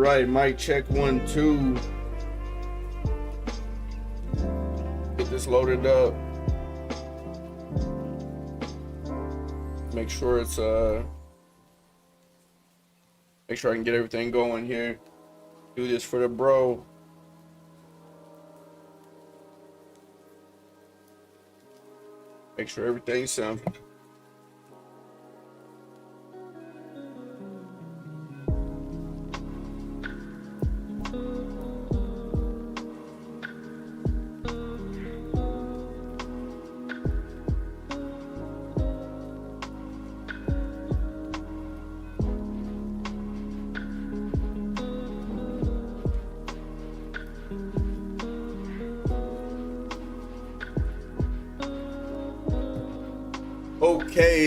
right, mic check 1 2. Get this loaded up. Make sure it's make sure I can get everything going here. Do this for the bro. Make sure everything's simple.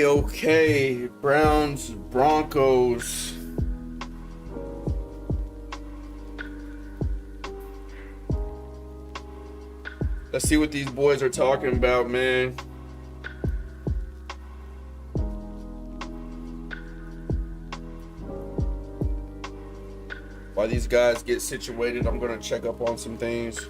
Okay. Browns, Broncos. Let's see what these boys are talking about, man. While these guys get situated, I'm gonna check up on some things.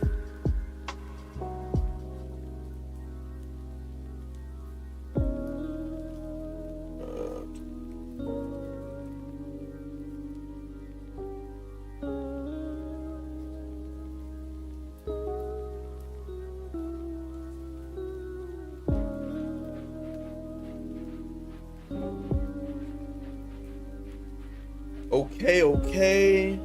Okay.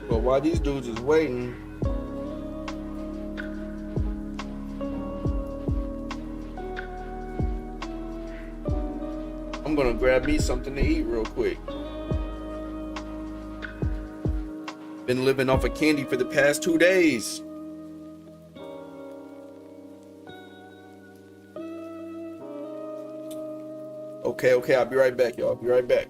But while these dudes is waiting, I'm gonna grab me something to eat real quick. Been living off of candy for the past 2 days. Okay, I'll be right back, y'all. I'll be right back.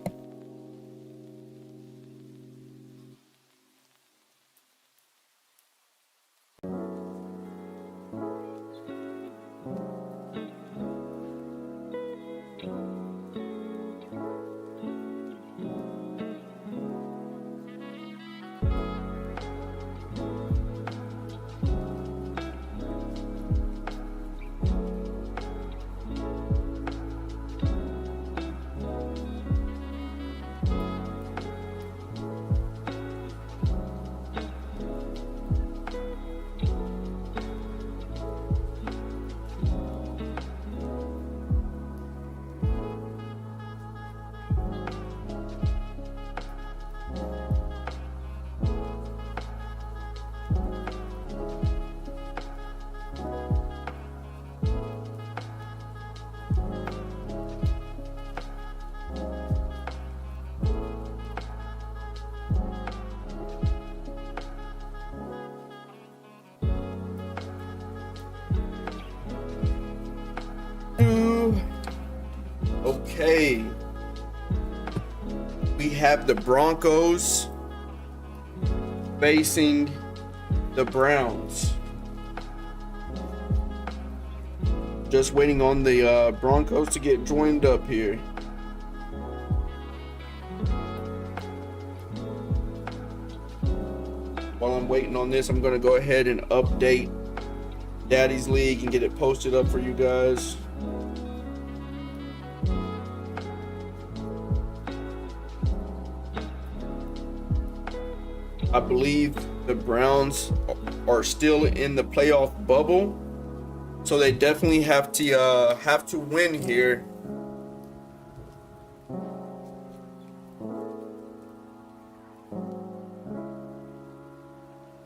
Okay, we have the Broncos facing the Browns. Just waiting on the Broncos to get joined up here. While I'm waiting on this, I'm going to go ahead and update Daddy's League and get it posted up for you guys. I believe the Browns are still in the playoff bubble, so they definitely have to win here.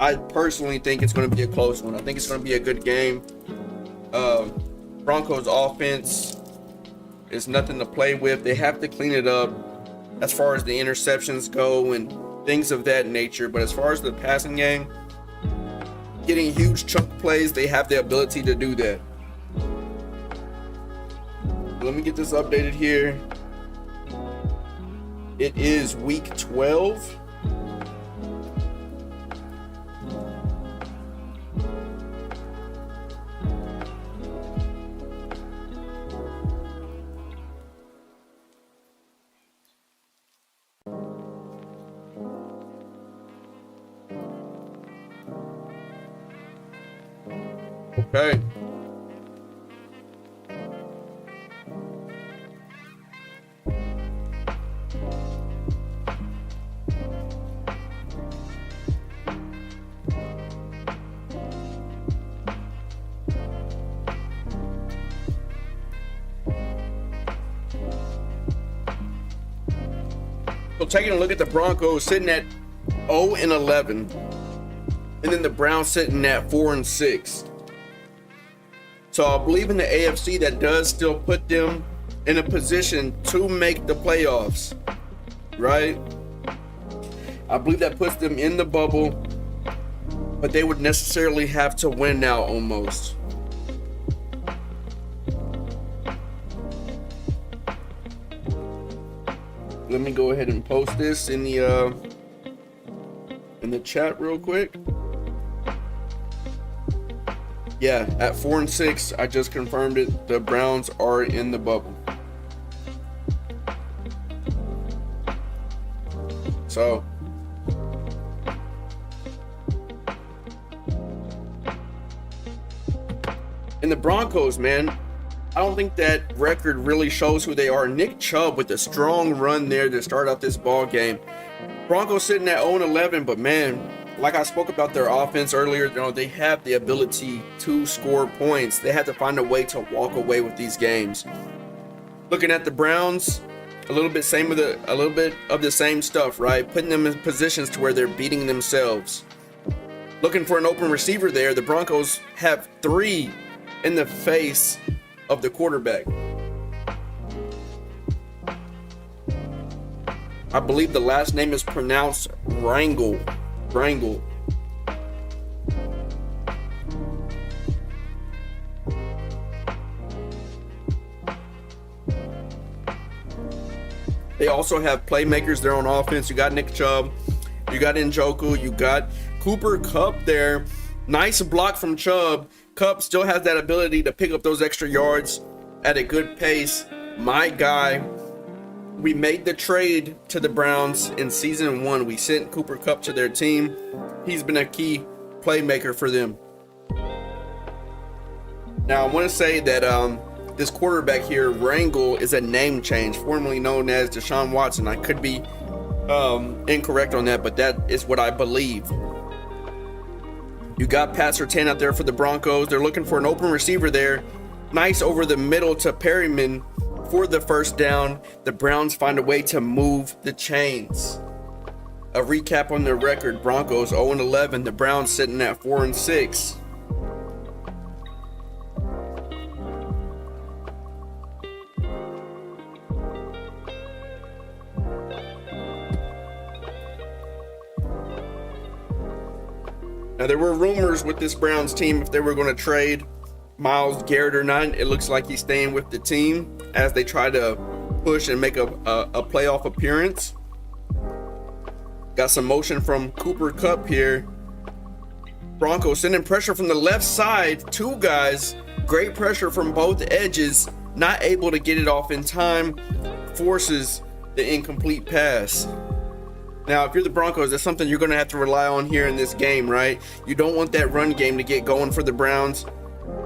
I personally think it's going to be a close one. I think it's going to be a good game. Broncos offense is nothing to play with. They have to clean it up as far as the interceptions go and things of that nature. But as far as the passing game, getting huge chunk plays, they have the ability to do that. Let me get this updated here. It is week 12. Okay. So taking a look at the Broncos sitting at 0-11, and then the Browns sitting at 4-6. So I believe in the AFC that does still put them in a position to make the playoffs, right? I believe that puts them in the bubble, but they would necessarily have to win now almost. Let me go ahead and post this in the chat real quick. Yeah, at 4-6, I just confirmed it. The Browns are in the bubble. So, and the Broncos, man, I don't think that record really shows who they are. Nick Chubb with a strong run there to start out this ball game. Broncos sitting at 0-11, but man, like I spoke about their offense earlier, you know, they have the ability to score points. They have to find a way to walk away with these games. Looking at the Browns, a little bit of the same stuff, right? Putting them in positions to where they're beating themselves. Looking for an open receiver there. The Broncos have 3 in the face of the quarterback. I believe the last name is pronounced Wrangle. They also have playmakers there on offense. You got Nick Chubb, you got Njoku, you got Cooper Kupp there. Nice block from Chubb. Kupp still has that ability to pick up those extra yards at a good pace. My guy, we made the trade to the Browns in season 1. We sent Cooper Kupp to their team. He's been a key playmaker for them. Now, I want to say that this quarterback here, Wrangle, is a name change, formerly known as Deshaun Watson. I could be incorrect on that, but that is what I believe. You got Pat Surtain out there for the Broncos. They're looking for an open receiver there. Nice over the middle to Perryman for the first down. The Browns find a way to move the chains. A recap on their record: Broncos 0-11, the Browns sitting at 4-6. Now, there were rumors with this Browns team if they were going to trade Myles Garrett or not. It looks like he's staying with the team as they try to push and make a playoff appearance. Got some motion from Cooper Kupp here. Broncos sending pressure from the left side. 2 guys. Great pressure from both edges. Not able to get it off in time. Forces the incomplete pass. Now, if you're the Broncos, that's something you're going to have to rely on here in this game, right? You don't want that run game to get going for the Browns.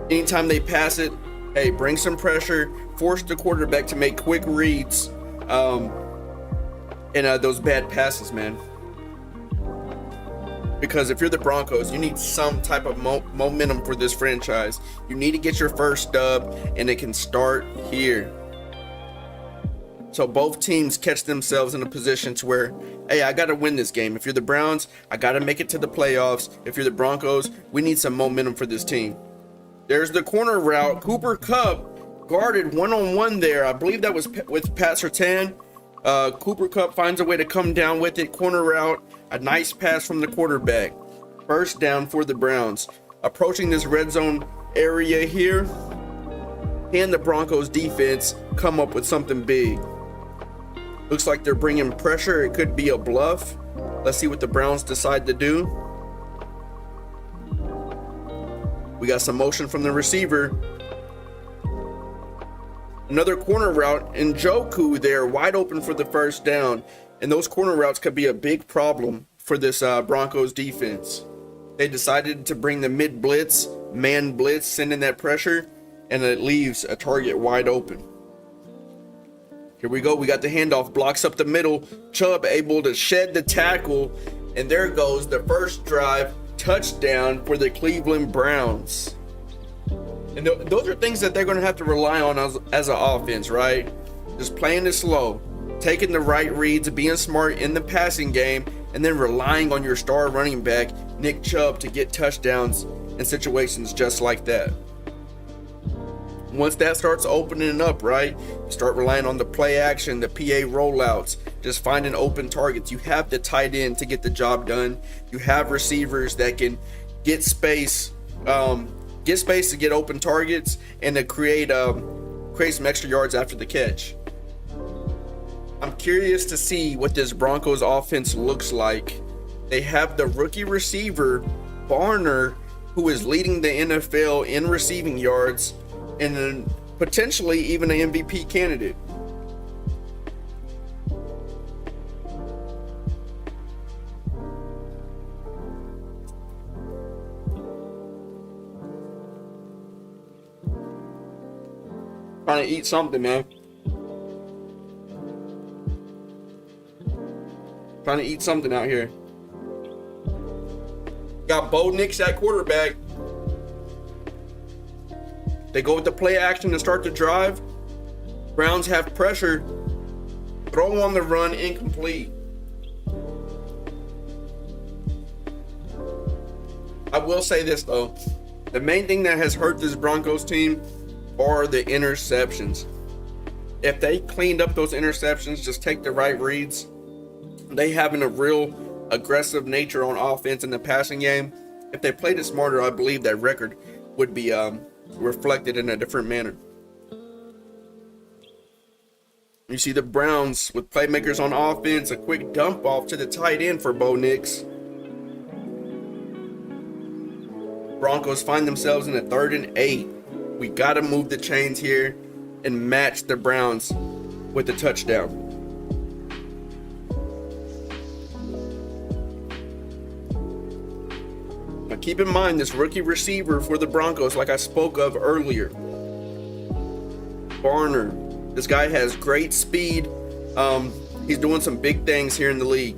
Anytime they pass it, hey, bring some pressure, force the quarterback to make quick reads, and those bad passes, man. Because if you're the Broncos, you need some type of momentum for this franchise. You need to get your first dub, and it can start here. So both teams catch themselves in a position to where, hey, I got to win this game. If you're the Browns, I got to make it to the playoffs. If you're the Broncos, we need some momentum for this team. There's the corner route. Cooper Kupp guarded one-on-one there. I believe that was with Pat Surtain. Cooper Kupp finds a way to come down with it. Corner route. A nice pass from the quarterback. First down for the Browns. Approaching this red zone area here. Can the Broncos defense come up with something big? Looks like they're bringing pressure. It could be a bluff. Let's see what the Browns decide to do. We got some motion from the receiver. Another corner route, and Njoku there wide open for the first down. And those corner routes could be a big problem for this Broncos defense. They decided to bring the mid blitz, man blitz, sending that pressure, and it leaves a target wide open. Here we go. We got the handoff, blocks up the middle. Chubb able to shed the tackle, and there goes the first drive touchdown for the Cleveland Browns. And those are things that they're going to have to rely on as an offense, right? Just playing it slow, taking the right reads, being smart in the passing game, and then relying on your star running back, Nick Chubb, to get touchdowns in situations just like that. Once that starts opening up, right, you start relying on the play action, the PA rollouts, just finding open targets. You have the tight end to get the job done. You have receivers that can get space to get open targets and to create some extra yards after the catch. I'm curious to see what this Broncos offense looks like. They have the rookie receiver, Barner, who is leading the NFL in receiving yards, and then potentially even an MVP candidate. Trying to eat something, man. Trying to eat something out here. Got Bo Nix at quarterback. They go with the play action to start the drive. Browns have pressure. Throw on the run, incomplete. I will say this though. The main thing that has hurt this Broncos team are the interceptions. If they cleaned up those interceptions, just take the right reads, they having a real aggressive nature on offense in the passing game. If they played it smarter, I believe that record would be reflected in a different manner. You see the Browns with playmakers on offense, a quick dump off to the tight end for Bo Nix. Broncos find themselves in a 3rd and 8. We got to move the chains here and match the Browns with a touchdown. Now keep in mind this rookie receiver for the Broncos, like I spoke of earlier, Barner. This guy has great speed. He's doing some big things here in the league.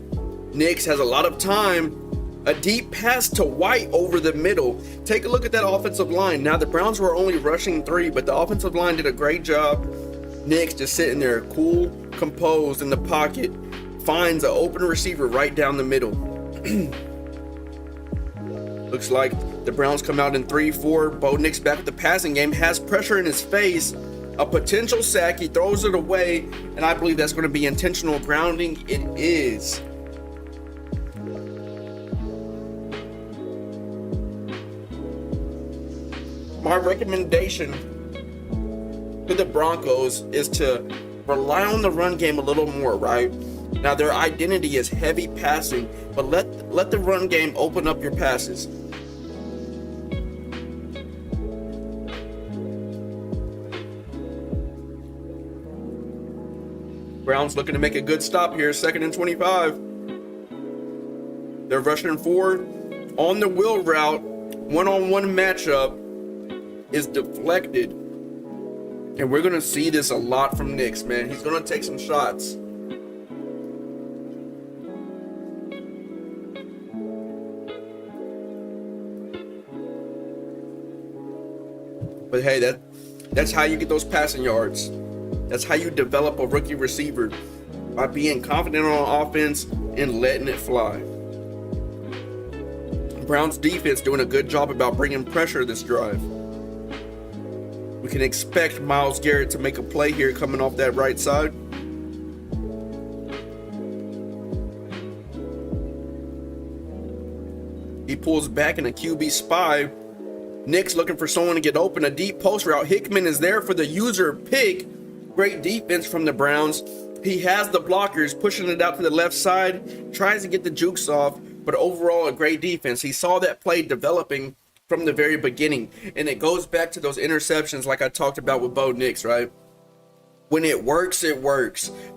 Nix has a lot of time. A deep pass to White over the middle. Take a look at that offensive line. Now, the Browns were only rushing 3, but the offensive line did a great job. Nix just sitting there, cool, composed in the pocket, finds an open receiver right down the middle. Looks like the Browns come out in 3-4. Bo Nix back with the passing game, has pressure in his face. A potential sack. He throws it away, and I believe that's going to be intentional grounding. It is. My recommendation to the Broncos is to rely on the run game a little more, right? Now, their identity is heavy passing, but let the run game open up your passes. Browns looking to make a good stop here, 2nd and 25. They're rushing 4 on the wheel route. One-on-one matchup is deflected. And we're going to see this a lot from Nix, man. He's going to take some shots. But hey, that's how you get those passing yards. That's how you develop a rookie receiver, by being confident on offense and letting it fly. Browns defense doing a good job about bringing pressure this drive. We can expect Myles Garrett to make a play here coming off that right side. He pulls back in a QB spy. Nix looking for someone to get open. A deep post route. Hickman is there for the user pick. Great defense from the Browns. He has the blockers, pushing it out to the left side, tries to get the jukes off, but overall a great defense. He saw that play developing from the very beginning, and it goes back to those interceptions like I talked about with Bo Nix, right? When it works,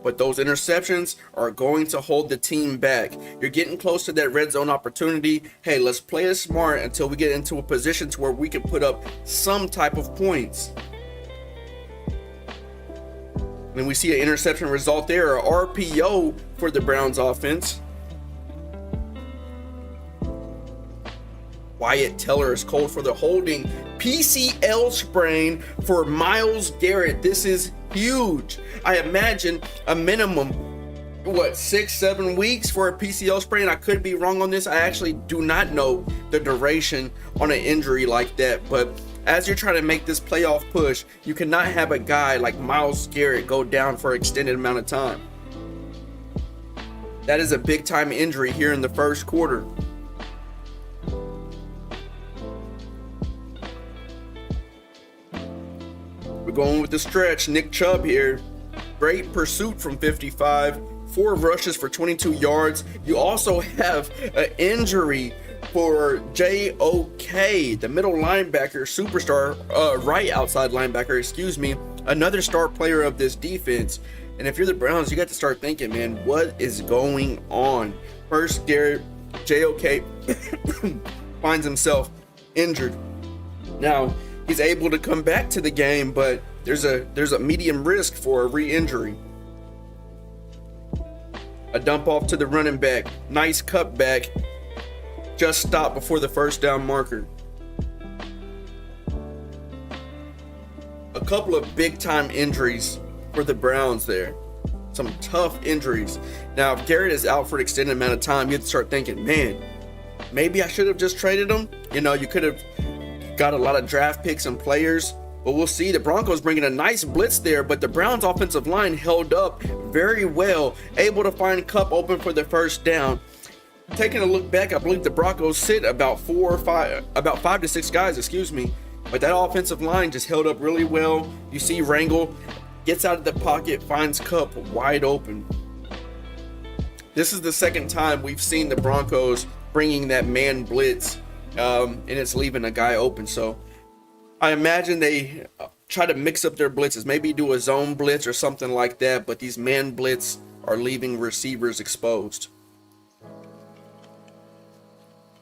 but those interceptions are going to hold the team back. You're getting close to that red zone opportunity. Hey, let's play it smart until we get into a position to where we can put up some type of points. And we see an interception result there, a RPO for the Browns offense. Wyatt Teller is called for the holding. PCL sprain for Myles Garrett. This is huge. I imagine a minimum, 6-7 weeks for a PCL sprain. I could be wrong on this. I actually do not know the duration on an injury like that. But as you're trying to make this playoff push, you cannot have a guy like Myles Garrett go down for an extended amount of time. That is a big time injury here in the first quarter. We're going with the stretch. Nick Chubb here. Great pursuit from 55. 4 rushes for 22 yards. You also have an injury for J.O.K., the middle linebacker, superstar, right outside linebacker, another star player of this defense. And if you're the Browns, you got to start thinking, man, what is going on? First, J.O.K. finds himself injured. Now, he's able to come back to the game, but there's a medium risk for a re-injury. A dump off to the running back. Nice cutback. Just stopped before the first down marker. A couple of big time injuries for the Browns there. Some tough injuries. Now, if Garrett is out for an extended amount of time, you have to start thinking, man, maybe I should have just traded him. You could have got a lot of draft picks and players, but we'll see. The Broncos bringing a nice blitz there, but the Browns offensive line held up very well, able to find Kupp open for the first down. Taking a look back, I believe the Broncos sit about 5 to 6 guys, but that offensive line just held up really well. You see Rangel gets out of the pocket, finds Kupp wide open. This is the second time we've seen the Broncos bringing that man blitz, and it's leaving a guy open. So I imagine they try to mix up their blitzes, maybe do a zone blitz or something like that, but these man blitz are leaving receivers exposed.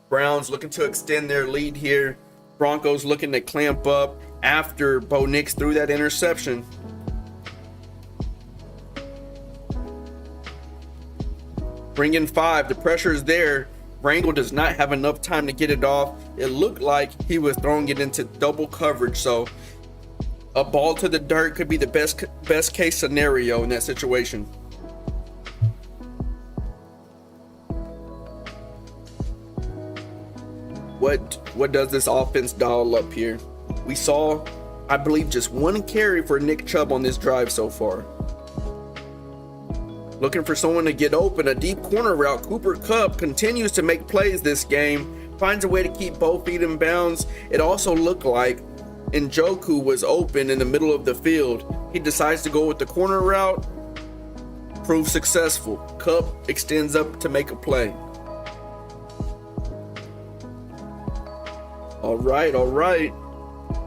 Browns looking to extend their lead here. Broncos looking to clamp up after Bo Nix threw that interception. Bring in 5. The pressure is there. Rangel does not have enough time to get it off. It looked like he was throwing it into double coverage, so a ball to the dirt could be the best case scenario in that situation. What does this offense dial up here? We saw, I believe, just 1 carry for Nick Chubb on this drive so far. Looking for someone to get open, a deep corner route. Cooper Kupp continues to make plays this game, finds a way to keep both feet in bounds. It also looked like Njoku was open in the middle of the field. He decides to go with the corner route, proves successful. Kupp extends up to make a play. All right.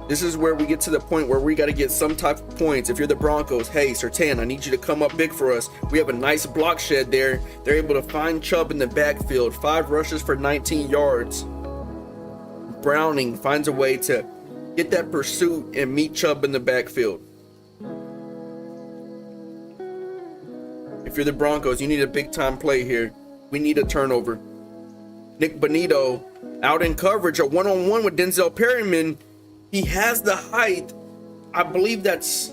This is where we get to the point where we got to get some type of points. If you're the Broncos, hey, Surtain, I need you to come up big for us. We have a nice block shed there. They're able to find Chubb in the backfield. 5 rushes for 19 yards. Browning finds a way to get that pursuit and meet Chubb in the backfield. If you're the Broncos, you need a big time play here. We need a turnover. Nick Bonito out in coverage, a one-on-one with Denzel Perryman. He has the height. I believe that's,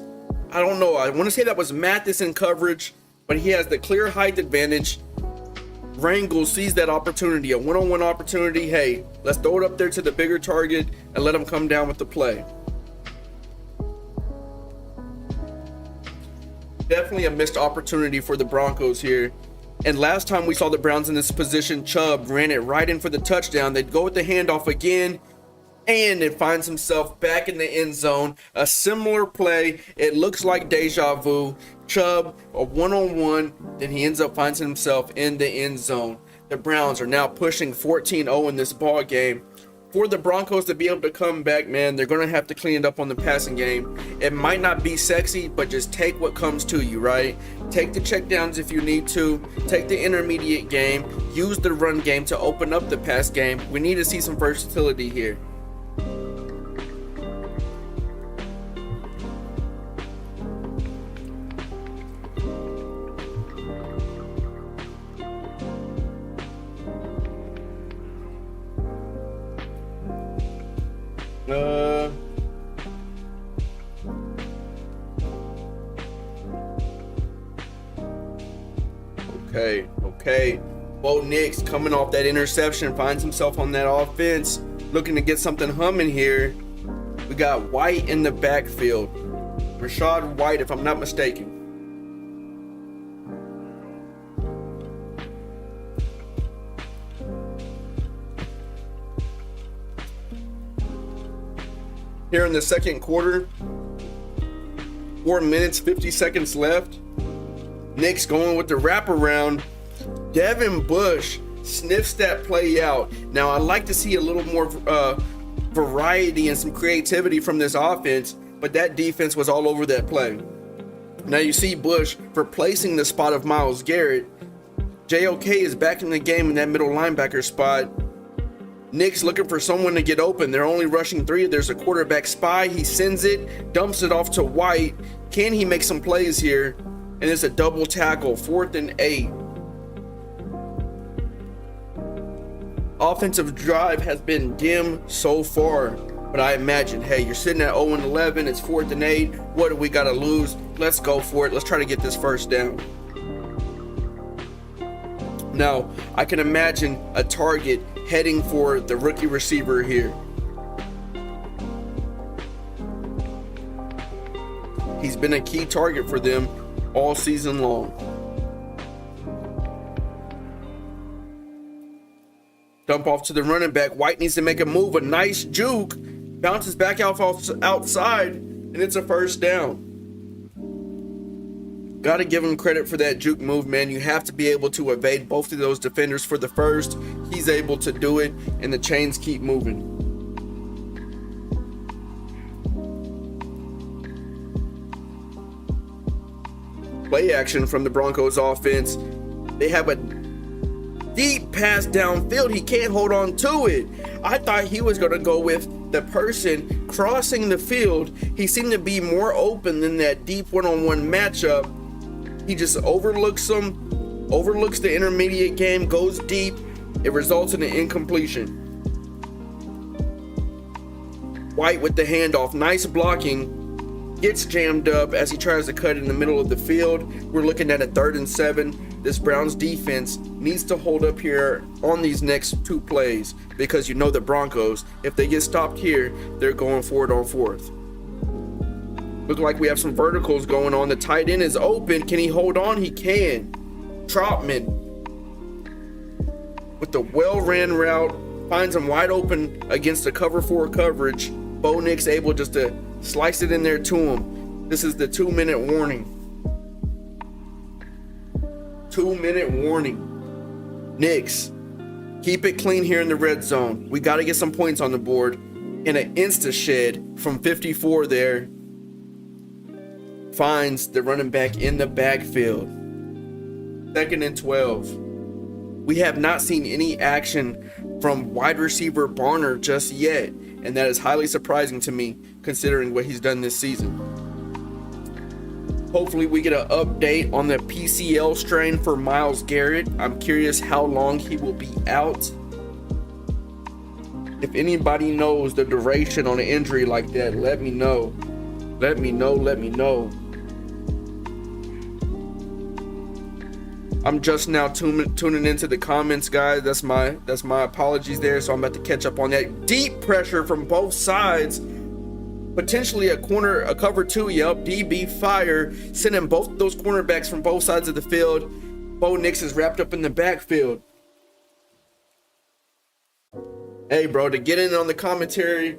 I don't know. I want to say that was Mathis in coverage, but he has the clear height advantage. Rangel sees that opportunity, a one-on-one opportunity. Hey, let's throw it up there to the bigger target and let him come down with the play. Definitely a missed opportunity for the Broncos here. And last time we saw the Browns in this position, Chubb ran it right in for the touchdown. They'd go with the handoff again. and it finds himself back in the end zone. A similar play. It looks like deja vu. Chubb, a one-on-one, then he ends up finding himself in the end zone. The Browns are now pushing 14-0 in this ball game. For the Broncos to be able to come back, man, they're going to have to clean it up on the passing game. It might not be sexy, but just take what comes to you, right? Take the checkdowns if you need to. Take the intermediate game. Use the run game to open up the pass game. We need to see some versatility here. Okay. Bo Nix coming off that interception finds himself on that offense, looking to get something humming here. We got White in the backfield. Rashad White, if I'm not mistaken. Here in the second quarter, 4 minutes, 50 seconds left. Nix going with the wraparound. Devin Bush sniffs that play out. Now, I'd like to see a little more variety and some creativity from this offense, but that defense was all over that play. Now, you see Bush replacing the spot of Myles Garrett. JOK is back in the game in that middle linebacker spot. Nix looking for someone to get open. They're only rushing 3. There's a quarterback spy. He sends it, dumps it off to White. Can he make some plays here? And it's a double tackle, 4th and 8. Offensive drive has been dim so far, but I imagine, hey, you're sitting at 0-11, it's 4th and 8. What do we got to lose? Let's go for it. Let's try to get this first down. Now, I can imagine a target heading for the rookie receiver here. He's been a key target for them all season long. Dump off to the running back. White needs to make a move. A nice juke. Bounces back outside, and it's a first down. Got to give him credit for that juke move, man. You have to be able to evade both of those defenders for the first. He's able to do it, and the chains keep moving. Play action from the Broncos offense. They have a deep pass downfield. He can't hold on to it. I thought he was going to go with the person crossing the field. He seemed to be more open than that deep one-on-one matchup. He just overlooks him, overlooks the intermediate game, goes deep. It results in an incompletion. White with the handoff. Nice blocking. Gets jammed up as he tries to cut in the middle of the field. We're looking at a 3rd and 7. This Browns defense needs to hold up here on these next 2 plays, because you know the Broncos, if they get stopped here, they're going for it on 4th. Look like we have some verticals going on. The tight end is open. Can he hold on? He can. Troutman with the well-ran route finds him wide open against the cover 4 coverage. Bo Nix able just to slice it in there to him. This is the 2-minute warning. 2-minute warning. Nix, keep it clean here in the red zone. We got to get some points on the board. And an insta shed from 54 there finds the running back in the backfield. 2nd and 12. We have not seen any action from wide receiver Barner just yet, and that is highly surprising to me considering what he's done this season. Hopefully we get an update on the PCL strain for Myles Garrett. I'm curious how long he will be out. If anybody knows the duration on an injury like that, let me know. Let me know. I'm just now tuning into the comments, guys. That's my apologies there. So I'm about to catch up on that. Deep pressure from both sides. Potentially a cover 2. Yep, DB fire, sending both of those cornerbacks from both sides of the field. Bo Nix is wrapped up in the backfield. Hey, bro, to get in on the commentary,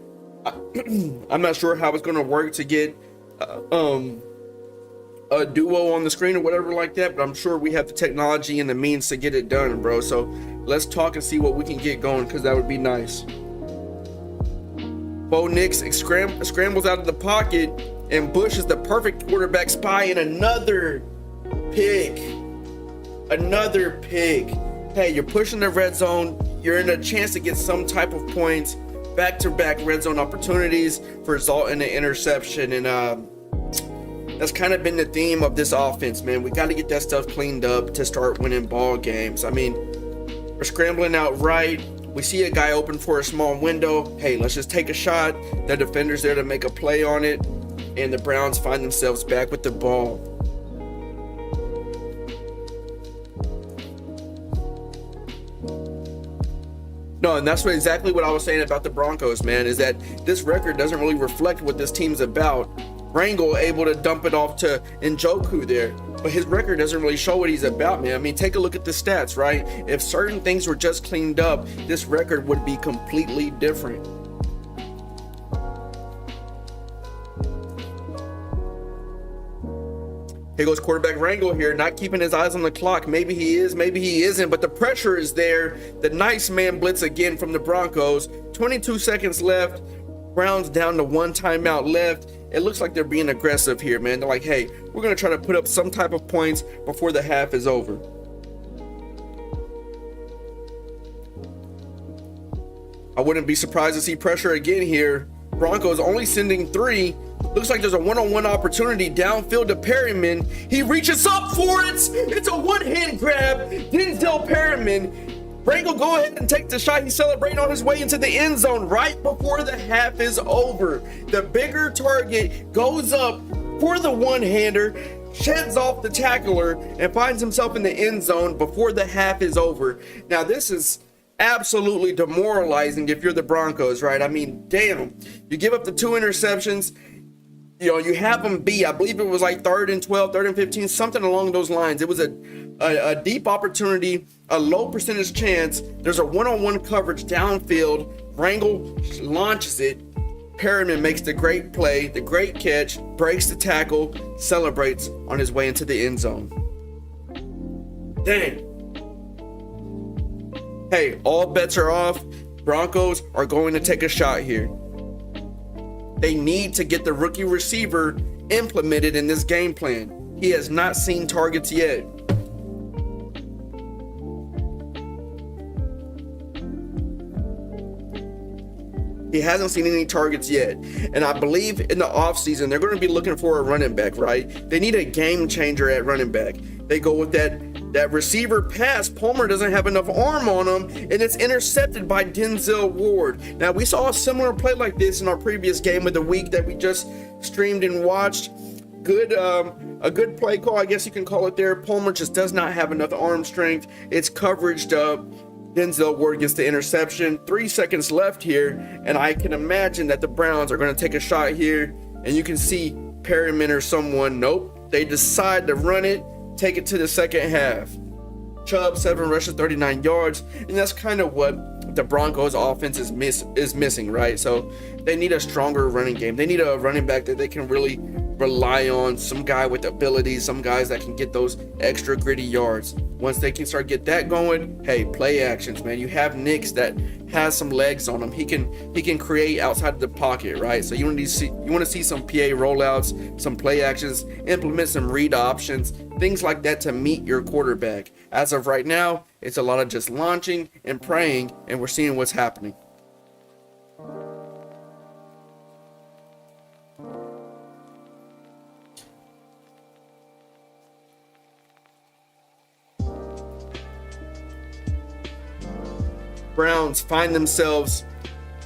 I'm not sure how it's going to work to get a duo on the screen or whatever like that, but I'm sure we have the technology and the means to get it done, bro. So let's talk and see what we can get going, because that would be nice. Bo Nix scrambles out of the pocket, and Bush is the perfect quarterback spy, and another pick. Hey, you're pushing the red zone. You're in a chance to get some type of points. Back-to-back red zone opportunities for result in an interception, and that's kind of been the theme of this offense, man. We got to get that stuff cleaned up to start winning ball games. I mean, we're scrambling out right. We see a guy open for a small window. Hey, let's just take a shot. The defender's there to make a play on it, and the Browns find themselves back with the ball. No, and that's exactly what I was saying about the Broncos, man, is that this record doesn't really reflect what this team's about. Rangel able to dump it off to Njoku there, but his record doesn't really show what he's about, man. I mean, take a look at the stats, right? If certain things were just cleaned up, this record would be completely different. Here goes quarterback Rangel here, not keeping his eyes on the clock. Maybe he is, maybe he isn't, but the pressure is there. The nice man blitz again from the Broncos. 22 seconds left. Browns down to one timeout left. It looks like they're being aggressive here, man. They're like, hey, we're going to try to put up some type of points before the half is over. I wouldn't be surprised to see pressure again here. Broncos only sending 3. Looks like there's a one-on-one opportunity downfield to Perryman. He reaches up for it. It's a one-hand grab. Denzel Perryman. Rangel go ahead and take the shot. He's celebrating on his way into the end zone right before the half is over. The bigger target goes up for the one-hander, sheds off the tackler, and finds himself in the end zone before the half is over. Now, this is absolutely demoralizing if you're the Broncos, right? I mean, damn. You give up the 2 interceptions. You know, you have them beat. I believe it was like 3rd and 12, 3rd and 15, something along those lines. It was a deep opportunity, a low percentage chance. There's a one-on-one coverage downfield. Rangel launches it. Perryman makes the great play, the great catch, breaks the tackle, celebrates on his way into the end zone. Dang. Hey, all bets are off. Broncos are going to take a shot here. They need to get the rookie receiver implemented in this game plan. He has not seen targets yet. He hasn't seen any targets yet. And I believe in the offseason, they're going to be looking for a running back, right? They need a game changer at running back. They go with that receiver pass. Palmer doesn't have enough arm on him, and it's intercepted by Denzel Ward. Now, we saw a similar play like this in our previous game of the week that we just streamed and watched. A good play call, I guess you can call it there. Palmer just does not have enough arm strength. It's coveraged up. Denzel Ward gets the interception. 3 seconds left here, and I can imagine that the Browns are going to take a shot here, and you can see Perryman or someone. Nope, they decide to run it, take it to the second half. Chubb, 7 rushes, 39 yards, and that's kind of what the Broncos offense is missing, right? So they need a stronger running game. They need a running back that they can really rely on, some guy with ability, some guys that can get those extra gritty yards. Once they can start get that going, hey, play actions, man. You have Nix that has some legs on him. He can create outside of the pocket, right? So you want to see some PA rollouts, some play actions, implement some read options, things like that to meet your quarterback. As of right now, it's a lot of just launching and praying, and we're seeing what's happening. Browns find themselves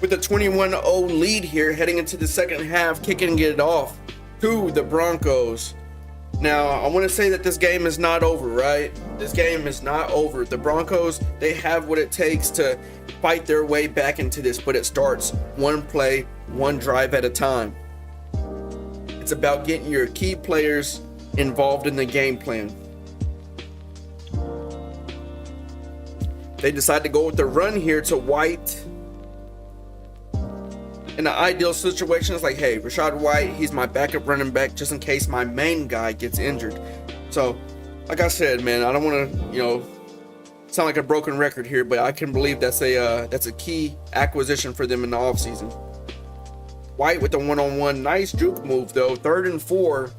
with a 21-0 lead here heading into the second half, kicking it off to the Broncos. Now, I want to say that this game is not over, right? This game is not over. The Broncos, they have what it takes to fight their way back into this, but it starts one play, one drive at a time. It's about getting your key players involved in the game plan. They decide to go with the run here to White. In the ideal situation, it's like, hey, Rachaad White, he's my backup running back just in case my main guy gets injured. So, like I said, man, I don't want to, sound like a broken record here, but I can believe that's a key acquisition for them in the offseason. White with the one-on-one, nice juke move though. 3rd and 4,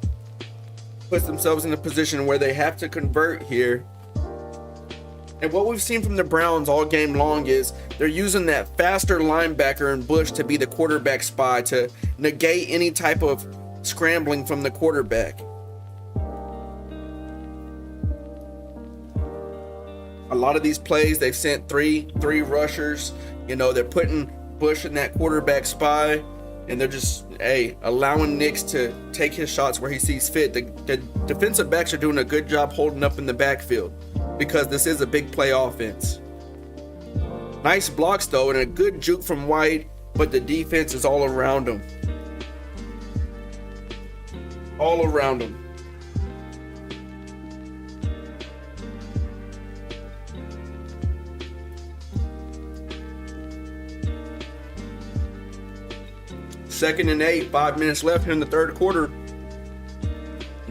puts themselves in a position where they have to convert here. And what we've seen from the Browns all game long is they're using that faster linebacker in Bush to be the quarterback spy to negate any type of scrambling from the quarterback. A lot of these plays, they've sent three rushers. They're putting Bush in that quarterback spy, and they're just, allowing Nix to take his shots where he sees fit. The defensive backs are doing a good job holding up in the backfield because this is a big play offense. Nice blocks, though, and a good juke from White, but the defense is all around him. All around him. Second and 8, 5 minutes left here in the third quarter.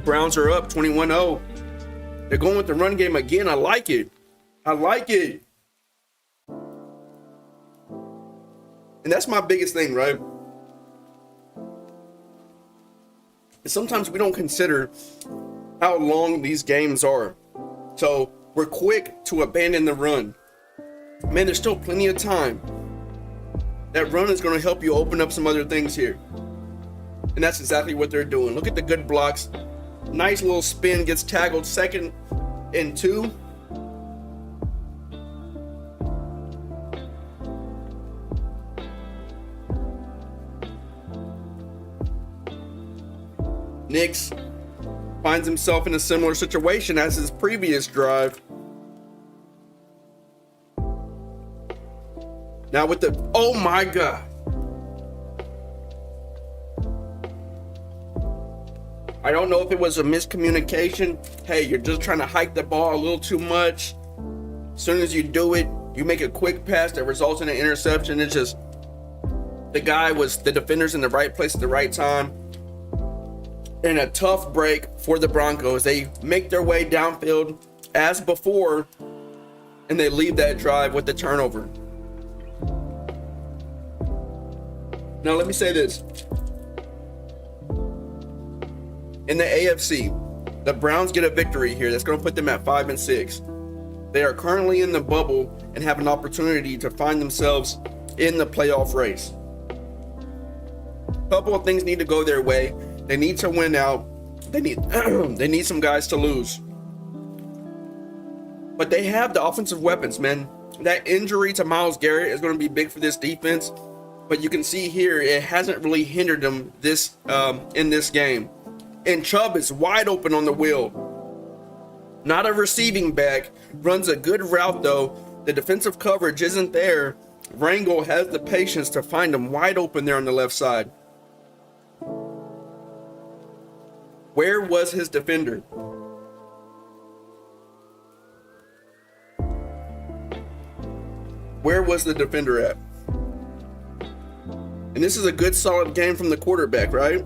Browns are up 21-0. They're going with the run game again. I like it. And that's my biggest thing, right? Sometimes we don't consider how long these games are. So we're quick to abandon the run. Man, there's still plenty of time. That run is going to help you open up some other things here. And that's exactly what they're doing. Look at the good blocks. Nice little spin, gets tackled. 2nd and 2. Nix finds himself in a similar situation as his previous drive. Now with the, oh my God. I don't know if it was a miscommunication. Hey, you're just trying to hike the ball a little too much. As soon as you do it, you make a quick pass that results in an interception. It's just, the defender's in the right place at the right time. And a tough break for the Broncos. They make their way downfield as before, and they leave that drive with the turnover. Now, let me say this. In the AFC, the Browns get a victory here that's going to put them at 5-6. They are currently in the bubble and have an opportunity to find themselves in the playoff race. A couple of things need to go their way. They need to win out. They need some guys to lose. But they have the offensive weapons, man. That injury to Myles Garrett is going to be big for this defense. But you can see here, it hasn't really hindered them in this game. And Chubb is wide open on the wheel. Not a receiving back. Runs a good route, though. The defensive coverage isn't there. Rangel has the patience to find him wide open there on the left side. Where was his defender? Where was the defender at? And this is a good solid game from the quarterback, right?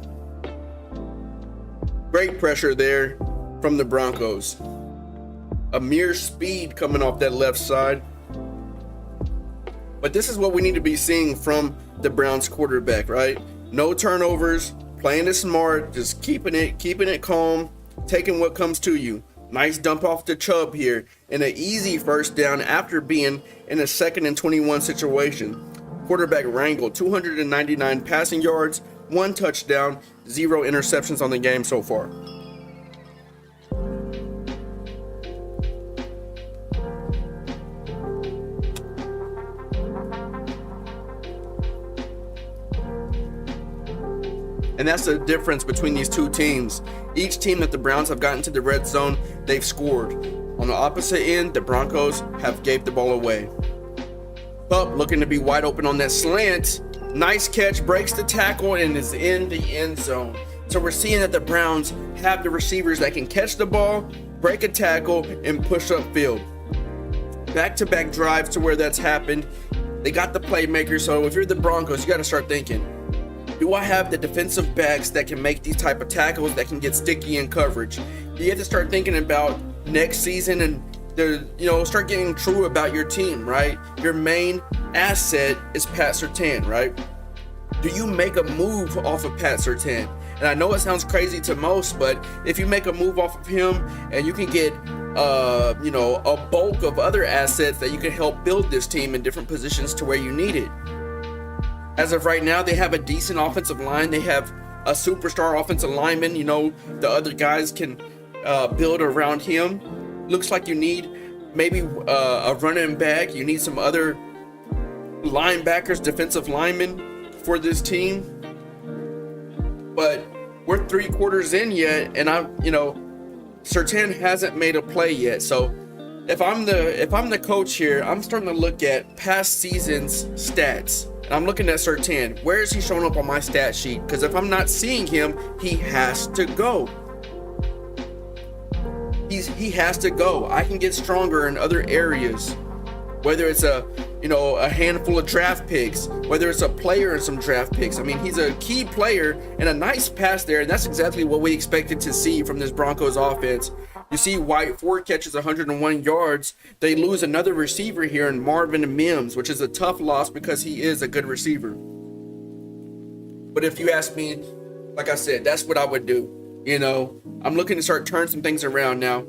Great pressure there from the Broncos. A mere speed coming off that left side. But this is what we need to be seeing from the Browns quarterback, right? No turnovers, playing it smart, just keeping it calm, taking what comes to you. Nice dump off to Chubb here, and an easy first down after being in a 2nd and 21 situation. Quarterback Rangel, 299 passing yards, 1 touchdown, 0 interceptions on the game so far. And that's the difference between these two teams. Each team that the Browns have gotten to the red zone, they've scored. On the opposite end, the Broncos have gave the ball away. Pup looking to be wide open on that slant. Nice catch, breaks the tackle, and is in the end zone. So we're seeing that the Browns have the receivers that can catch the ball, break a tackle, and push upfield. Back-to-back drives to where that's happened. They got the playmakers. So if you're the Broncos, you got to start thinking, do I have the defensive backs that can make these type of tackles that can get sticky in coverage? You have to start thinking about next season and start getting true about your team, right? Your main asset is Pat Surtain, right? Do you make a move off of Pat Surtain? And I know it sounds crazy to most, but if you make a move off of him and you can get a bulk of other assets that you can help build this team in different positions to where you need it. As of right now, they have a decent offensive line. They have a superstar offensive lineman. The other guys can build around him. Looks like you need maybe a running back. You need some other linebackers, defensive linemen for this team. But we're 3 quarters in yet, and Surtain hasn't made a play yet. So if I'm the coach here, I'm starting to look at past seasons stats. And I'm looking at Surtain. Where is he showing up on my stat sheet? Because if I'm not seeing him, he has to go. He has to go. I can get stronger in other areas. Whether it's a handful of draft picks, whether it's a player and some draft picks. I mean, he's a key player and a nice pass there, and that's exactly what we expected to see from this Broncos offense. You see White, 4 catches, 101 yards. They lose another receiver here in Marvin Mims, which is a tough loss because he is a good receiver. But if you ask me, like I said, that's what I would do. I'm looking to start turning some things around now.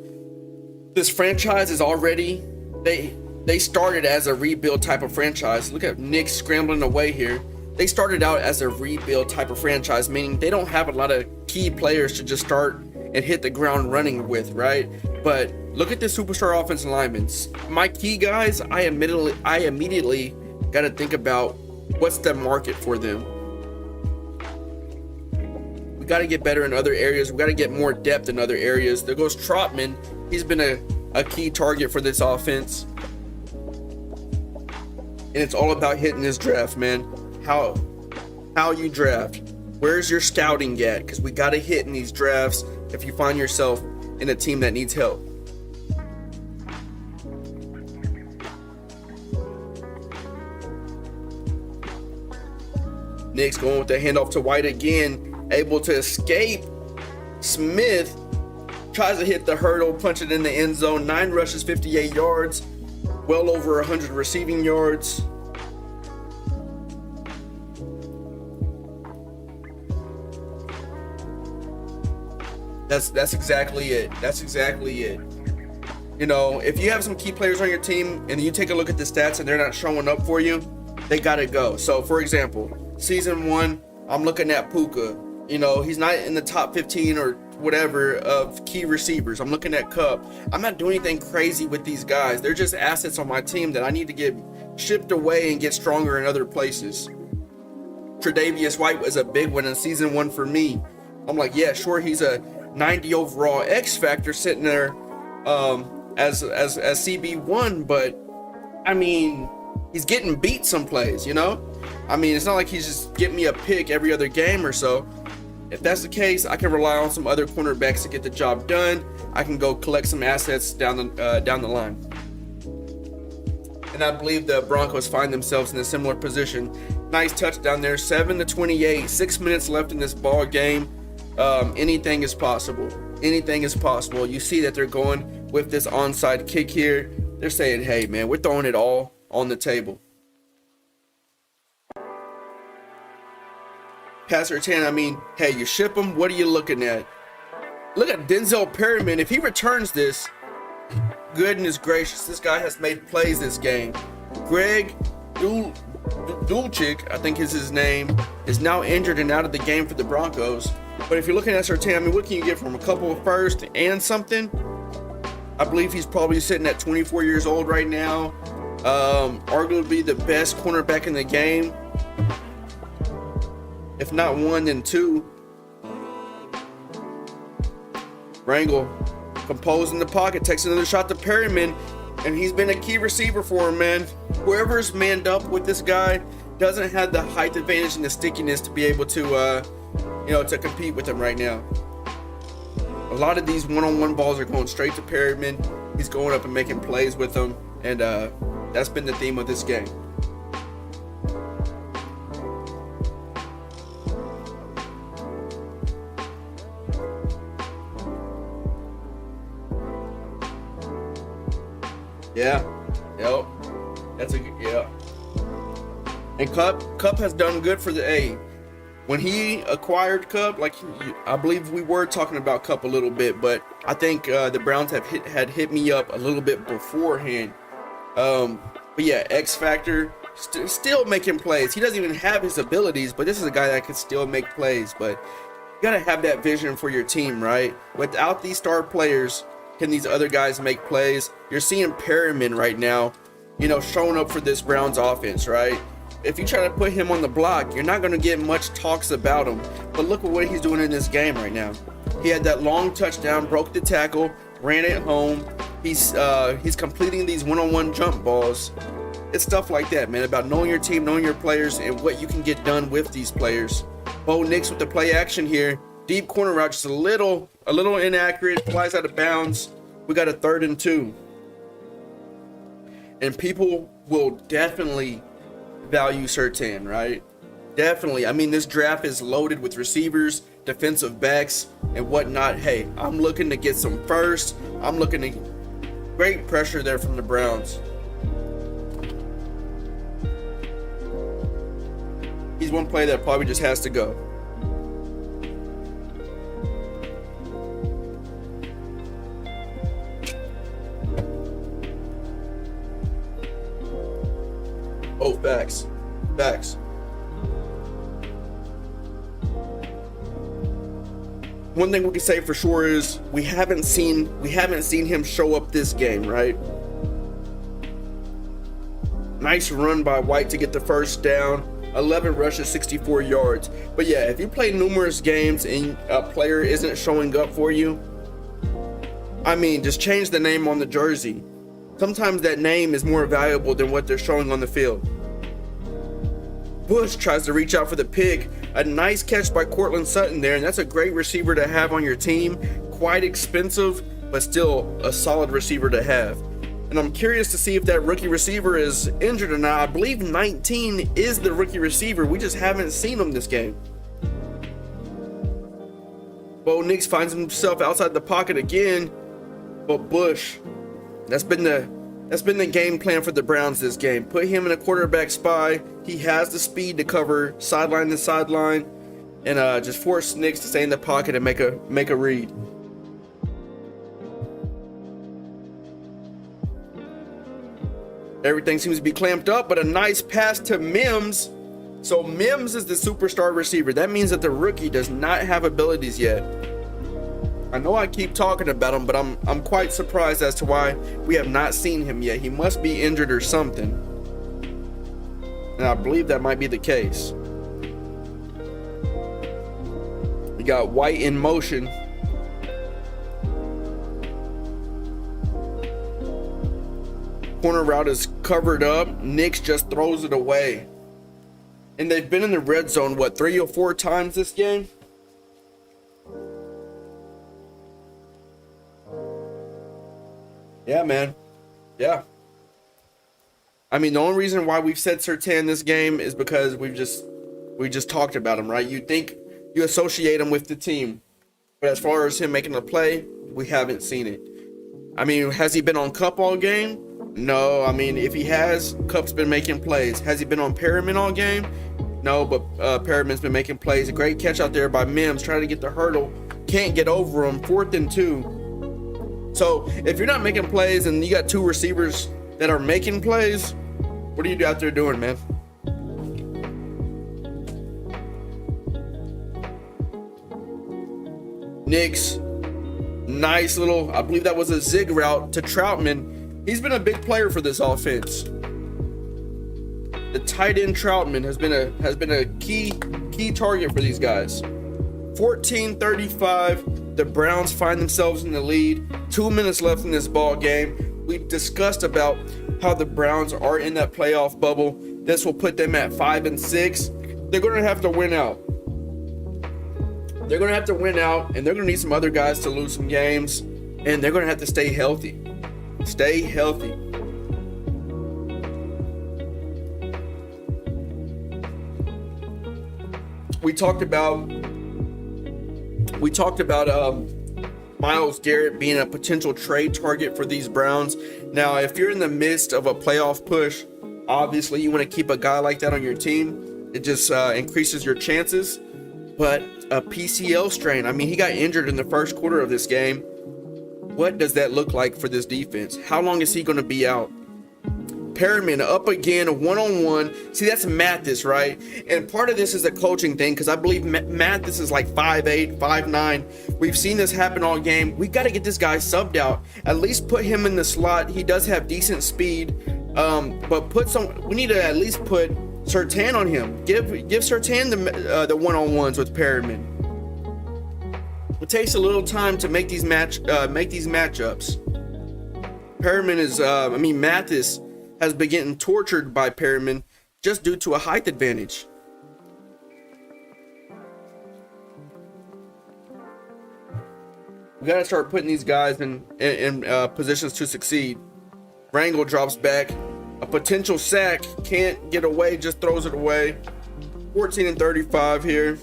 This franchise is already, they started as a rebuild type of franchise. Look at Nick scrambling away here. They started out as a rebuild type of franchise, meaning they don't have a lot of key players to just start and hit the ground running with, right? But look at the superstar offensive linemen. My key guys, I immediately got to think about what's the market for them. We got to get better in other areas. We got to get more depth in other areas. There goes Trotman. He's been a key target for this offense. And it's all about hitting this draft, man. How you draft. Where's your scouting at? Because we got to hit in these drafts if you find yourself in a team that needs help. Nick's going with the handoff to White again. Able to escape. Smith tries to hit the hurdle, punch it in the end zone. 9 rushes, 58 yards. Well over 100 receiving yards. That's exactly it. That's exactly it. If you have some key players on your team and you take a look at the stats and they're not showing up for you, they gotta go. So, for example, season 1, I'm looking at Puka. He's not in the top 15 or whatever of key receivers. I'm looking at Cup. I'm not doing anything crazy with these guys. They're just assets on my team that I need to get shipped away and get stronger in other places. Tre'Davious White was a big one in season 1 for me. I'm like, yeah, sure, he's a 90 overall X factor sitting there as CB1, but I mean, he's getting beat some plays, I mean, it's not like he's just getting me a pick every other game or so. If that's the case, I can rely on some other cornerbacks to get the job done. I can go collect some assets down the line. And I believe the Broncos find themselves in a similar position. Nice touchdown there, 7-28, 6 minutes left in this ball game. Anything is possible. Anything is possible. You see that they're going with this onside kick here. They're saying, hey, man, we're throwing it all on the table. Pat Surtain, I mean, hey, you ship him. What are you looking at? Look at Denzel Perryman. If he returns this, goodness gracious, this guy has made plays this game. Greg Dulcich, I think is his name, is now injured and out of the game for the Broncos. But if you're looking at Surtain, I mean, what can you get from him? A couple of first and something? I believe he's probably sitting at 24 years old right now. Arguably the best cornerback in the game. If not one, then two. Rangel composed in the pocket, takes another shot to Perryman, and he's been a key receiver for him, man. Whoever's manned up with this guy doesn't have the height advantage and the stickiness to be able to, to compete with him right now. A lot of these one-on-one balls are going straight to Perryman. He's going up and making plays with them, and that's been the theme of this game. Yeah. Yep. That's a yeah. And Cup has done good for the A. When he acquired Cup, like I believe we were talking about Cup a little bit, but I think the Browns had hit me up a little bit beforehand. But yeah, X Factor, still making plays. He doesn't even have his abilities, but this is a guy that can still make plays. But you gotta have that vision for your team, right? Without these star players, can these other guys make plays? You're seeing Perriman right now, showing up for this Browns offense, right? If you try to put him on the block, you're not going to get much talks about him. But look at what he's doing in this game right now. He had that long touchdown, broke the tackle, ran it home. He's completing these one-on-one jump balls. It's stuff like that, man, about knowing your team, knowing your players, and what you can get done with these players. Bo Nix with the play action here. Deep corner route, just a little inaccurate, flies out of bounds. We got a 3rd and 2. And people will definitely value Surtain, right? Definitely. I mean, this draft is loaded with receivers, defensive backs, and whatnot. Hey, I'm looking to get some first. I'm looking to great pressure there from the Browns. He's one play that probably just has to go. Oh, facts. One thing we can say for sure is we haven't seen him show up this game, right? Nice run by White to get the first down. 11 rushes, 64 yards. But yeah, if you play numerous games and a player isn't showing up for you, I mean, just change the name on the jersey. Sometimes that name is more valuable than what they're showing on the field. Bush tries to reach out for the pick. A nice catch by Cortland Sutton there, and that's a great receiver to have on your team. Quite expensive, but still a solid receiver to have. And I'm curious to see if that rookie receiver is injured or not. I believe 19 is the rookie receiver. We just haven't seen him this game. Bo Nix finds himself outside the pocket again, but Bush, that's been the game plan for the Browns this game. Put him in a quarterback spy. He has the speed to cover sideline to sideline, and just force Nix to stay in the pocket and make a read. Everything seems to be clamped up, but a nice pass to Mims. So Mims is the superstar receiver. That means that the rookie does not have abilities yet. I know I keep talking about him, but I'm quite surprised as to why we have not seen him yet. He must be injured or something. And I believe that might be the case. We got White in motion. Corner route is covered up. Nix just throws it away. And they've been in the red zone, 3 or 4 times this game? Yeah, man. Yeah. I mean, the only reason why we've said Surtain this game is because we just talked about him, right? You think you associate him with the team. But as far as him making a play, we haven't seen it. I mean, has he been on Cup all game? No. I mean, if he has, Cup's been making plays. Has he been on Perriman all game? No, but Perriman's been making plays. A great catch out there by Mims, trying to get the hurdle. Can't get over him. 4th and 2. So if you're not making plays and you got 2 receivers that are making plays, what are you out there doing, man? Nix, nice little, I believe that was a zig route to Troutman. He's been a big player for this offense. The tight end Troutman has been a key target for these guys. 14-35. The Browns find themselves in the lead. 2 minutes left in this ball game. We discussed about how the Browns are in that playoff bubble. This will put them at 5-6. They're going to have to win out. They're going to have to win out, and they're going to need some other guys to lose some games, and they're going to have to stay healthy. Stay healthy. We talked about Myles Garrett being a potential trade target for these Browns. Now, if you're in the midst of a playoff push, obviously you want to keep a guy like that on your team. It just increases your chances. But a PCL strain, I mean, he got injured in the first quarter of this game. What does that look like for this defense? How long is he going to be out? Perriman up again, one-on-one. See, that's Mathis, right? And part of this is a coaching thing, because I believe Mathis is like 5'8", 5'9". We've seen this happen all game. We got to get this guy subbed out. At least put him in the slot. He does have decent speed, but we need to at least put Surtain on him. Give Surtain the one-on-ones with Perriman. It takes a little time to make these matchups. Perriman is, Mathis has been getting tortured by Perriman just due to a height advantage. We got to start putting these guys in positions to succeed. Rangel drops back. A potential sack. Can't get away, just throws it away. 14-35 here.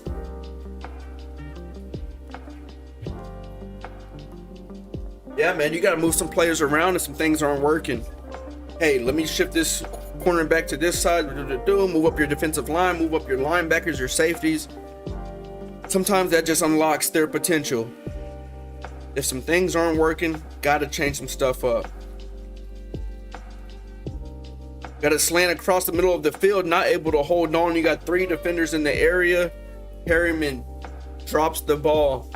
Yeah, man, you got to move some players around if some things aren't working. Hey, let me shift this cornerback to this side. Move up your defensive line, move up your linebackers, your safeties. Sometimes that just unlocks their potential. If some things aren't working, got to change some stuff up. Got a slant across the middle of the field, not able to hold on. You got 3 defenders in the area. Perriman drops the ball.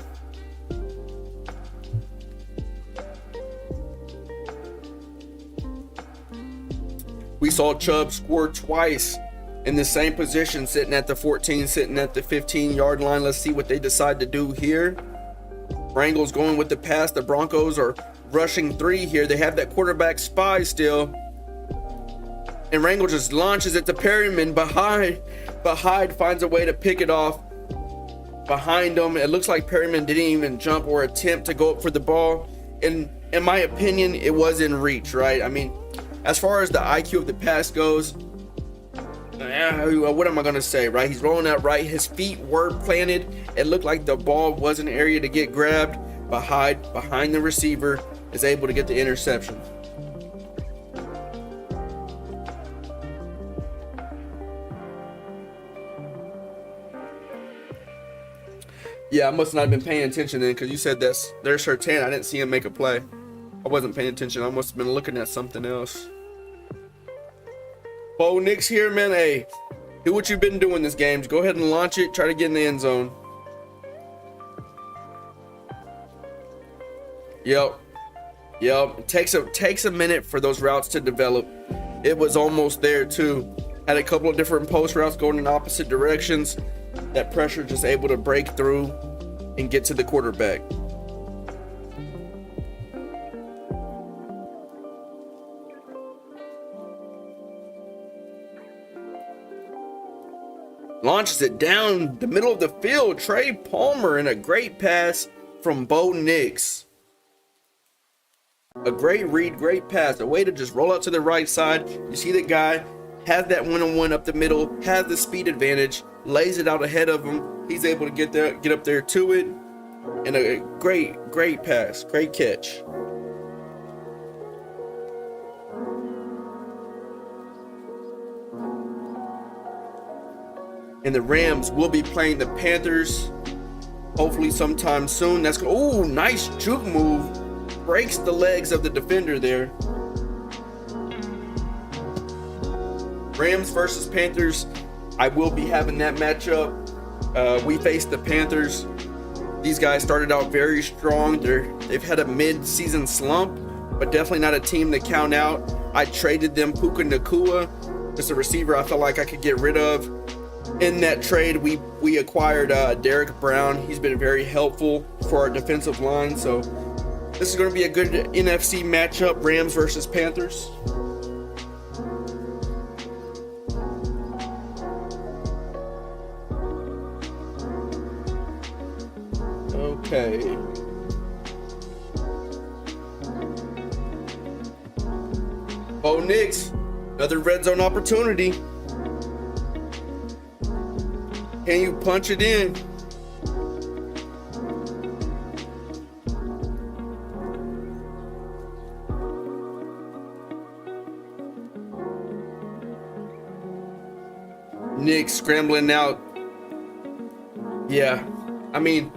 We saw Chubb score twice in the same position, sitting at the 14, sitting at the 15-yard line. Let's see what they decide to do here. Rangel's going with the pass. The Broncos are rushing 3 here. They have that quarterback spy still. And Rangel just launches it to Perriman behind. But Hyde finds a way to pick it off behind him. It looks like Perriman didn't even jump or attempt to go up for the ball. And in my opinion, it was in reach, right? I mean, as far as the IQ of the pass goes, what am I going to say, right? He's rolling out right. His feet were planted. It looked like the ball was an area to get grabbed. But Hyde, behind the receiver, is able to get the interception. Yeah, I must not have been paying attention then, because you said there's Surtain. I didn't see him make a play. I wasn't paying attention. I must have been looking at something else. Bo Nix here, man. Hey, do what you've been doing this game. Go ahead and launch it. Try to get in the end zone. Yep. It takes a minute for those routes to develop. It was almost there too. Had a couple of different post routes going in opposite directions. That pressure just able to break through and get to the quarterback. Launches it down the middle of the field. Trey Palmer, and a great pass from Bo Nix. A great read, great pass. A way to just roll out to the right side. You see the guy has that one-on-one up the middle, has the speed advantage, lays it out ahead of him. He's able to get up there to it. And a great pass, great catch. And the Rams will be playing the Panthers hopefully sometime soon. Nice juke move. Breaks the legs of the defender there. Rams versus Panthers. I will be having that matchup. We faced the Panthers. These guys started out very strong. They've had a mid-season slump, but definitely not a team to count out. I traded them Puka Nacua. Just a receiver I felt like I could get rid of. In that trade, we acquired Derek Brown. He's been very helpful for our defensive line. So this is going to be a good NFC matchup, Rams versus Panthers. Okay. Bo Nix, another red zone opportunity. Can you punch it in? Knicks scrambling out. Yeah, I mean,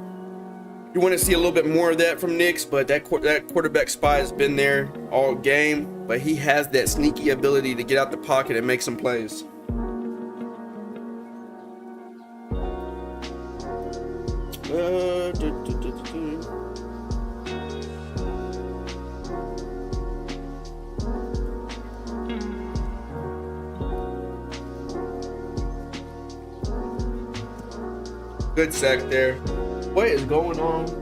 you want to see a little bit more of that from Knicks, but that quarterback spy has been there all game. But he has that sneaky ability to get out the pocket and make some plays. Good sack there. What is going on?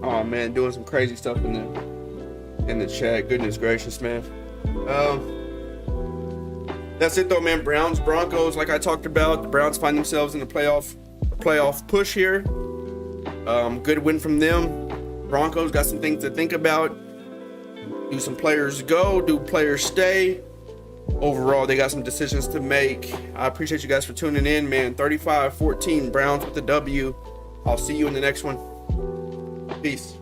Oh man, doing some crazy stuff in the chat. Goodness gracious, man. That's it though, man. Browns, Broncos, like I talked about, the Browns find themselves in the playoff push here. Good win from them. Broncos got some things to think about. Do some players go? Do players stay? Overall, they got some decisions to make. I appreciate you guys for tuning in, man. 35-14, Browns with the W. I'll see you in the next one. Peace.